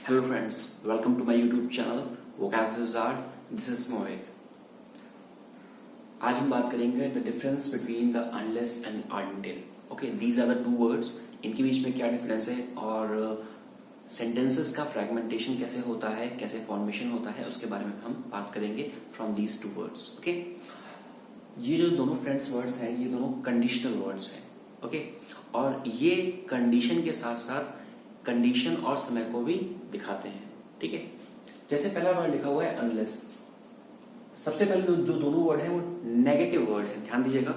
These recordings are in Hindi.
Hello friends, welcome to my YouTube channel Vocab Wizard. This is Mohit. आज हम बात करेंगे the difference between the unless and until. Okay, these are the two words. इनके बीच में क्या डिफरेंस है और सेंटेंसेस का फ्रेगमेंटेशन कैसे होता है, कैसे फॉर्मेशन होता है, उसके बारे में हम बात करेंगे from these two words. Okay, ये जो दोनों फ्रेंड्स वर्ड्स हैं ये दोनों कंडीशनल वर्ड्स हैं. ओके, और ये कंडीशन के साथ साथ कंडीशन और समय को भी दिखाते हैं. ठीक है, जैसे पहला वर्ड लिखा हुआ है अनलेस. सबसे पहले जो दोनों वर्ड है वो नेगेटिव वर्ड है. ध्यान दीजिएगा,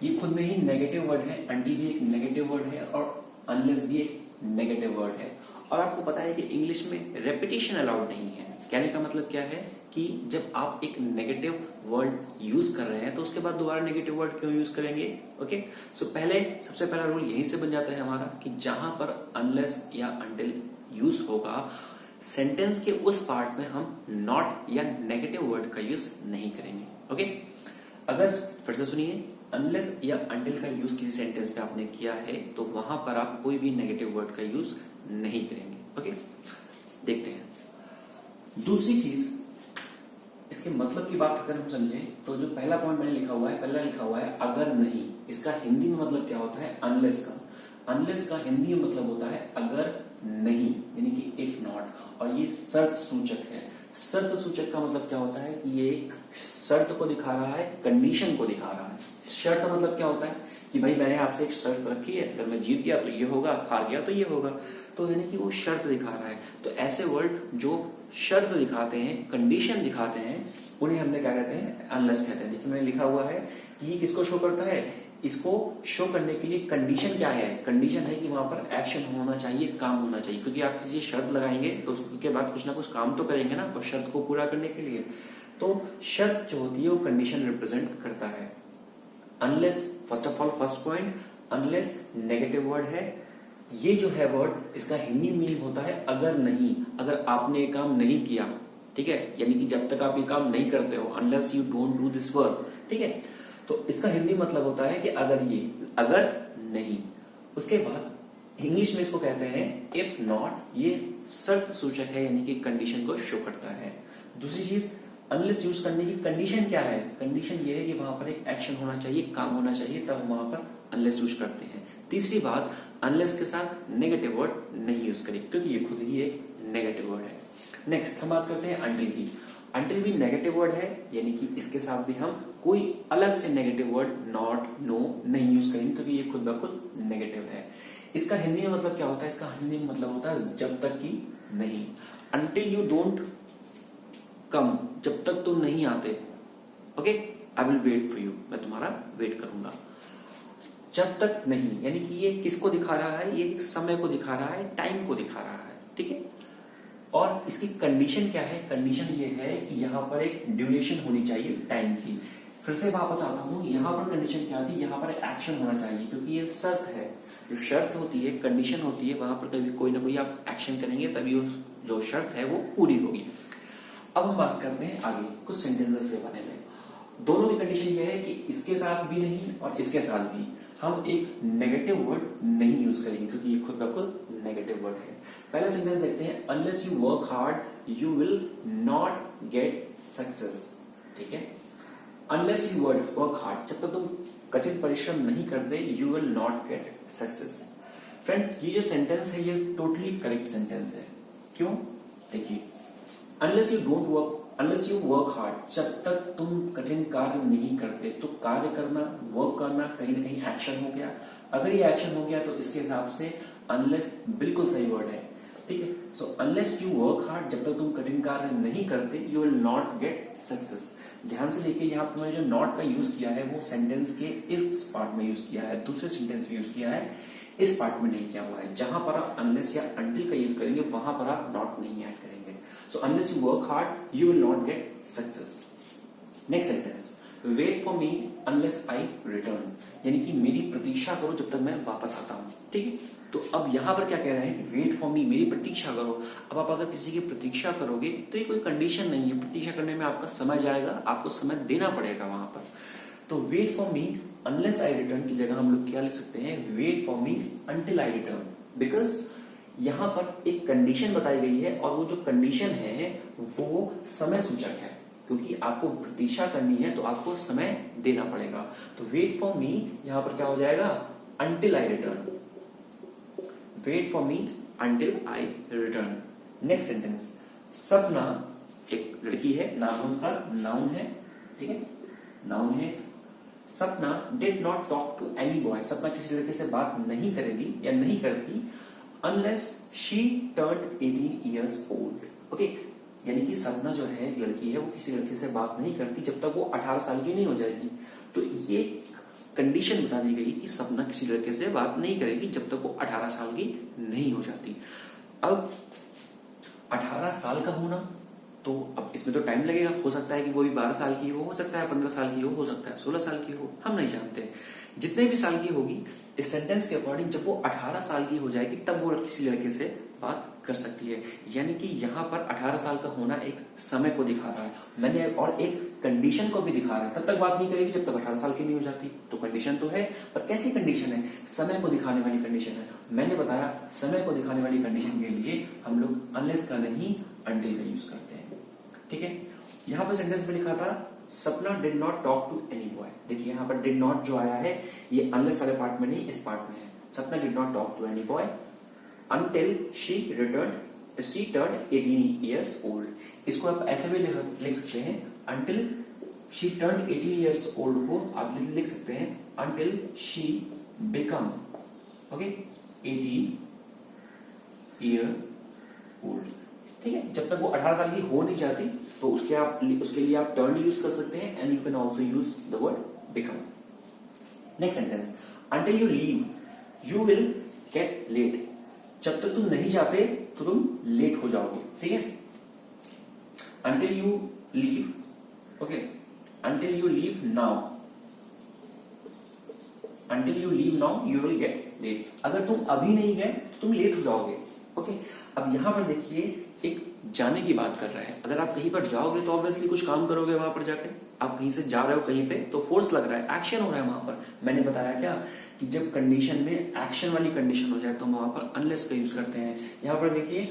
ये खुद में ही नेगेटिव वर्ड है. अंटिल भी एक नेगेटिव वर्ड है और अनलेस भी एक नेगेटिव वर्ड है. और आपको पता है कि इंग्लिश में रेपिटेशन अलाउड नहीं है. कहने का मतलब क्या है कि जब आप एक नेगेटिव वर्ड यूज कर रहे हैं तो उसके बाद दोबारा नेगेटिव वर्ड क्यों यूज करेंगे. ओके, सो सबसे पहला रूल यहीं से बन जाता है हमारा कि जहां पर अनलेस या अनटिल यूज होगा सेंटेंस के उस पार्ट में हम नॉट या नेगेटिव वर्ड का यूज नहीं करेंगे. ओके, अगर फिर से सुनिए, अनलेस या अनटिल का यूज किसी सेंटेंस पे आपने किया है तो वहां पर आप कोई भी नेगेटिव वर्ड का यूज नहीं करेंगे. ओके, देखते हैं. दूसरी चीज, इसके मतलब की बात अगर हम समझें तो जो पहला पॉइंट मैंने लिखा हुआ है, पहला लिखा हुआ है अगर नहीं. इसका हिंदी में मतलब क्या होता है अनलेस का. अनलेस का हिंदी में मतलब होता है अगर नहीं, यानी कि इफ नॉट. और ये शर्त सूचक है. शर्त सूचक का मतलब क्या होता है कि ये एक शर्त को दिखा रहा है, कंडीशन को दिखा रहा है. शर्त मतलब क्या होता है कि भाई मैंने आपसे एक शर्त रखी है, अगर मैं जीत गया तो ये होगा, हार गया तो ये होगा. तो यानी कि वो शर्त दिखा रहा है. तो ऐसे वर्ड जो शर्त दिखाते हैं, कंडीशन दिखाते हैं, उन्हें हमने क्या कहते हैं, अनलेस कहते हैं. देखिए मैंने लिखा हुआ है कि ये किसको शो करता है. इसको शो करने के लिए कंडीशन क्या है. कंडीशन है कि वहां पर एक्शन होना चाहिए, काम होना चाहिए. क्योंकि आप किसी शर्त लगाएंगे तो उसके बाद कुछ ना कुछ काम तो करेंगे ना, और शर्त को पूरा करने के लिए. तो शर्त जो होती है वो कंडीशन रिप्रेजेंट करता है. Unless, first of all first point, unless negative word है. ये जो है वर्ड, इसका हिंदी मीनिंग होता है अगर नहीं. अगर आपने ये काम नहीं किया, ठीक है, यानी कि जब तक आप ये काम नहीं करते हो, unless you don't do this work. ठीक है, तो इसका हिंदी मतलब होता है कि अगर ये, अगर नहीं. उसके बाद इंग्लिश में इसको कहते हैं इफ नॉट. ये शर्त सूचक है, यानी कि कंडीशन को शो करता है. दूसरी चीज, अनलेस यूज करने की कंडीशन क्या है. कंडीशन ये है कि वहां पर एक एक्शन होना चाहिए, काम होना चाहिए, तब हम वहां पर अनलेस यूज करते हैं. तीसरी बात, अनलेस के साथ नेगेटिव वर्ड नहीं यूज करें क्योंकि ये खुद ही एक नेगेटिव वर्ड है. नेक्स्ट हम बात करते हैं अनटिल की. अनटिल भी नेगेटिव वर्ड है, यानी कि इसके साथ भी हम कोई अलग से नेगेटिव वर्ड नॉट, नो नहीं यूज करेंगे क्योंकि ये खुद ब खुद नेगेटिव है. इसका हिंदी में मतलब क्या होता है. इसका हिंदी में मतलब होता है जब तक कि नहीं. अनटिल यू डोंट कम, जब तक तुम नहीं आते. Okay, I will wait for you, मैं तुम्हारा वेट करूंगा. जब तक नहीं, यानी कि ये किसको दिखा रहा है, ये एक समय को दिखा रहा है, टाइम को दिखा रहा है. ठीक है, और इसकी कंडीशन क्या है. कंडीशन ये है कि यहां पर एक ड्यूरेशन होनी चाहिए टाइम की. फिर से वापस आता हूं, यहां पर कंडीशन क्या थी, यहां पर एक्शन होना चाहिए क्योंकि ये शर्त है. जो शर्त होती है, कंडीशन होती है, वहां पर कभी कोई ना कोई आप एक्शन करेंगे तभी जो शर्त है वो पूरी होगी. अब हम बात करते हैं आगे कुछ सेंटेंसेस के बारे में. दोनों की कंडीशन ये है कि इसके साथ भी नहीं और इसके साथ भी हम एक नेगेटिव वर्ड नहीं यूज करेंगे क्योंकि ये खुद का खुद नेगेटिव वर्ड है. पहला सेंटेंस देखते हैं, unless you work hard you will not get success. ठीक है, अनलेस यू वर्क हार्ड, जब तक तुम कठिन परिश्रम नहीं करते you will not get success. Friend, ये जो सेंटेंस है ये टोटली करेक्ट सेंटेंस है. क्यों, देखिए, अनलेस यू वर्क हार्ड, जब तक तुम कठिन कार्य नहीं करते. तो कार्य करना, वर्क करना कहीं ना कहीं एक्शन हो गया. अगर ये एक्शन हो गया तो इसके हिसाब से अनलेस बिल्कुल सही वर्ड है. ठीक है, so unless you work hard, जब तक तुम कठिन कार्य नहीं करते you will not get success. ध्यान से देखिए, यहाँ पर जो नॉट का यूज किया है वो सेंटेंस के इस पार्ट में यूज किया है, दूसरे सेंटेंस में यूज किया है, इस पार्ट में नहीं किया हुआ है. जहां पर आप अनलेस या अनटिल का यूज करेंगे वहां पर आप नॉट नहीं ऐड करेंगे. So unless you work hard, you will not get success. Next sentence, wait for me unless I return. यानी कि मेरी प्रतीक्षा करो जब तक मैं वापस आता हूँ. ठीक है, तो अब यहाँ पर क्या कह रहे हैं कि वेट फॉर मी, मेरी प्रतीक्षा करो. अब आप अगर किसी की प्रतीक्षा करोगे तो ये कोई कंडीशन नहीं है. प्रतीक्षा करने में आपका समय जाएगा, आपको समय देना पड़ेगा वहां पर. तो wait for me unless I return की जगह हम लोग क्या लिख सकते हैं, wait for me until I return. Because यहां पर एक कंडीशन बताई गई है और वो जो कंडीशन है वो समय सूचक है, क्योंकि आपको प्रतीक्षा करनी है तो आपको समय देना पड़ेगा। तो वेट फॉर मी यहां पर क्या हो जाएगा, until I return. Wait for me until I return. Next sentence, Sapna एक लड़की है, नाम उसका नाउन है, ठीक है, नाउन है। Sapna did not talk to any boy, Sapna किसी लड़के से बात नहीं करेगी या नहीं करती unless she turned 18 years old. Okay, यानी कि सपना जो है एक लड़की है वो किसी लड़के से बात नहीं करती जब तक वो 18 साल की नहीं हो जाएगी। तो ये कंडीशन बता दी गई कि सपना किसी लड़के से बात नहीं करेगी जब तक वो 18 साल की नहीं हो जाती। अब 18 साल का होना, तो अब इसमें तो टाइम लगेगा, हो सकता है कि वो भी 12 साल की हो सकता है 15 साल की हो सकता है 16 साल की हो, हम नहीं जानते। जितने भी साल की होगी इस सेंटेंस के अकॉर्डिंग जब वो 18 साल की हो जाएगी तब वो किसी लड़के से बात कर सकती है। यानी कि यहाँ पर 18 साल का होना एक समय को दिखा रहा है मैंने, और एक कंडीशन को भी दिखा रहा है। तब तक बात नहीं करेगी जब तक 18 साल की नहीं हो जाती। तो कंडीशन तो है, पर कैसी कंडीशन है, समय को दिखाने वाली कंडीशन है। मैंने बताया समय को दिखाने वाली कंडीशन के लिए हम लोग अनलेस का नहीं अंटिल का यूज करते हैं, ठीक है। यहां पर सेंटेंस में लिखा था Sapna did not talk to any boy. देखिए यहाँ पर डिड नॉट जो आया है ये अनलेस वाले पार्ट में नहीं, इस पार्ट में है। Sapna did not talk to any boy until she turned 18 years old। इसको आप ऐसे भी लिख सकते हैं, until she turned 18 years old को आप लिख सकते हैं until she become, okay, 18 year old, ठीक है। जब तक वो 18 साल की हो नहीं जाती तो उसके लिए आप टर्न यूज कर सकते हैं and you can also use the word become. Next sentence, until you leave you will get late। जब तक तुम नहीं जाते तो तुम लेट हो जाओगे, ठीक है। Until you leave, okay, until you leave now, until you leave now you will get late। अगर तुम अभी नहीं गए तो तुम लेट हो जाओगे, ओके। अब यहां पर देखिए एक जाने की बात कर रहा है। अगर आप कहीं पर जाओगे तो ऑब्वियसली कुछ काम करोगे वहां पर जाके। आप कहीं से जा रहे हो कहीं पे तो फोर्स लग रहा है, एक्शन हो रहा है वहां पर। मैंने बताया क्या कि जब कंडीशन में एक्शन वाली कंडीशन हो जाए तो हम वहां पर अनलेस का यूज करते हैं। यहां पर देखिए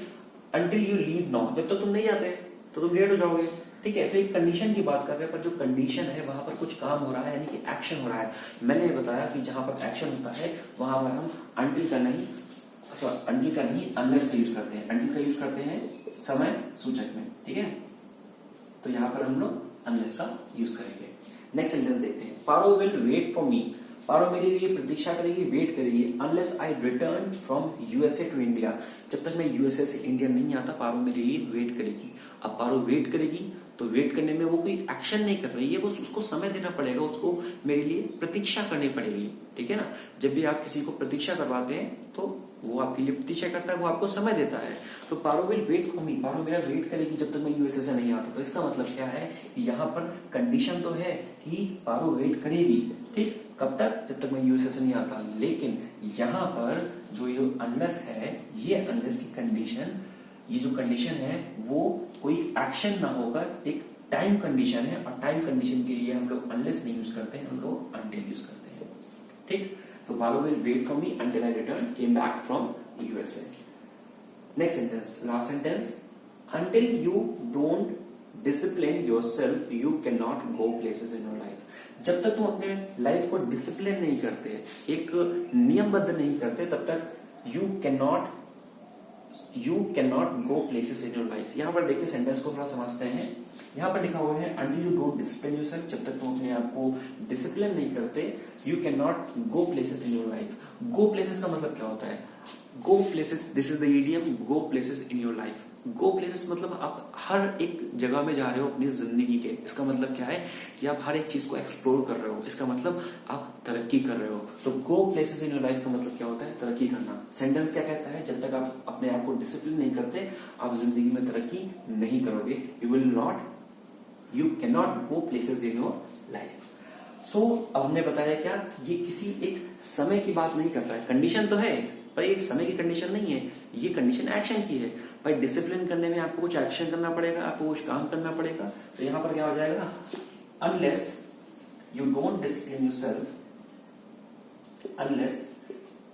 अंटिल यू लीव नाउ, जब तक तुम नहीं जाते तो तुम लेट हो जाओगे, ठीक है। तो एक कंडीशन की बात कर रहे हैं, पर जो कंडीशन है वहां पर कुछ काम हो रहा है, यानी कि एक्शन हो रहा है। मैंने बताया कि जहां पर एक्शन होता है वहां पर हम अंटिल का नहीं अनलेस का यूज करते हैं। अंटिल का यूज करते हैं समय सूचक में, ठीक है। तो यहां पर हम लोग अनलेस का यूज करेंगे। नेक्स्ट सेंटेंस देखते हैं, Paro will wait for me. Paro मेरे लिए प्रतीक्षा करेगी, वेट करेगी unless I return from USA to India. जब तक मैं यूएसए से इंडिया नहीं आता पारो मेरे लिए वेट करेगी। अब पारो वेट करेगी तो वेट करने में वो कोई एक्शन नहीं कर रही है, वो उसको समय देना पड़ेगा, उसको मेरे लिए प्रतीक्षा करनी पड़ेगी, ठीक है ना। जब भी आप किसी को प्रतीक्षा करवाते हैं तो वो आपके लिए प्रतीक्षा करता है, वो आपको समय देता है। तो Paro will wait for me, पारो मेरा वेट करेगी जब तक मैं यूएसए से नहीं आता। तो इसका मतलब क्या है, यहाँ पर कंडीशन तो है कि पारो वेट करेगी, ठीक, कब तक, जब तक मैं यूएसए से नहीं आता। लेकिन यहाँ पर जो ये अनलेस है, ये अनलेस की कंडीशन, ये जो कंडीशन है वो कोई एक्शन ना होकर एक टाइम कंडीशन है, और टाइम कंडीशन के लिए हम लोग अनलेस नहीं यूज करते हैं, हम लोग अंटिल यूज करते हैं, ठीक। तो Paro will wait for me until I return came back from USA. Next sentence, last sentence, until you don't discipline yourself you cannot go places in your life। जब तक तुम अपने लाइफ को डिसिप्लिन नहीं करते, एक नियमबद्ध नहीं करते, तब तक you cannot go places in your life। यहाँ पर देखिए सेंटेंस को थोड़ा समझते हैं। यहाँ पर लिखा हुआ है until you don't discipline yourself, जब तक तुम अपने आप को डिसिप्लिन नहीं करते, you cannot go places in your life। go places का मतलब क्या होता है, go places, this is the idiom, go places in your life। go places मतलब आप हर एक जगह में जा रहे हो अपनी जिंदगी के। इसका मतलब क्या है कि आप हर एक चीज को एक्सप्लोर कर रहे हो, इसका मतलब आप तरक्की कर रहे हो। तो go places in your life का मतलब क्या होता है, तरक्की करना। सेंटेंस क्या कहता है, जब तक आप अपने आप को डिसिप्लिन नहीं करते आप जिंदगी में तरक्की नहीं करोगे। you cannot go places in your life। अब हमने बताया क्या, ये किसी एक समय की बात नहीं कर रहा है, कंडीशन तो है पर ये समय की कंडीशन नहीं है, ये कंडीशन एक्शन की है। भाई डिसिप्लिन करने में आपको कुछ एक्शन करना पड़ेगा, आपको कुछ काम करना पड़ेगा। तो यहां पर क्या हो जाएगा, unless you don't discipline yourself, unless,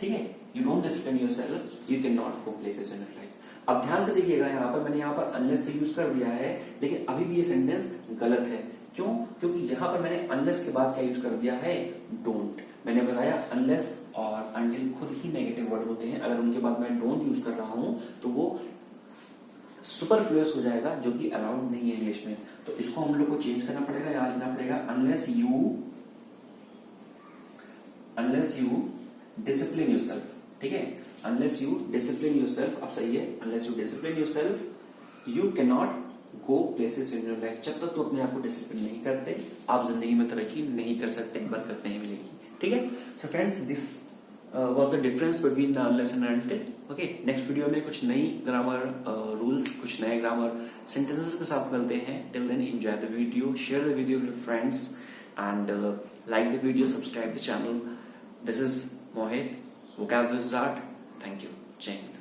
ठीक है, you don't discipline yourself, you cannot go places in your life. अब ध्यान से देखिएगा, यहाँ पर मैंने यहाँ पर अनलेस तो यूज कर दिया है, लेकिन अभी भी ये सेंटेंस गलत है। क्यों? क्योंकि यहाँ पर मैंने अनलेस के बाद क्या यूज कर दिया है? डोंट। मैंने बताया अनलेस और अनटिल खुद ही नेगेटिव वर्ड होते हैं, अगर उनके बाद मैं डोंट यूज कर रहा हूं तो वो सुपरफ्लुअस हो जाएगा, जो कि अलाउड नहीं है इंग्लिश में। तो इसको हम लोग को चेंज करना पड़ेगा, याद रखना पड़ेगा, अनलेस यू डिसिप्लिन योरसेल्फ। ठीक है, अनलेस यू डिसिप्लिन योरसेल्फ। अब सही है, unless you discipline yourself you can not go places in your life. जब तक तो अपने आप को डिसिप्लिन नहीं करते, आप जिंदगी में तरक्की नहीं कर सकते, बरकत नहीं मिलेगी। ठीक है, so friends, this was the difference between the unless and until. Okay, next video में कुछ नई ग्रामर रूल्स, कुछ नए ग्रामर सेंटेंसेस के साथ मिलते हैं। Till then enjoy the video, share the video with friends and like the video, subscribe the channel. This is Mohit, vocab wizard. Thank you. Jai Hind.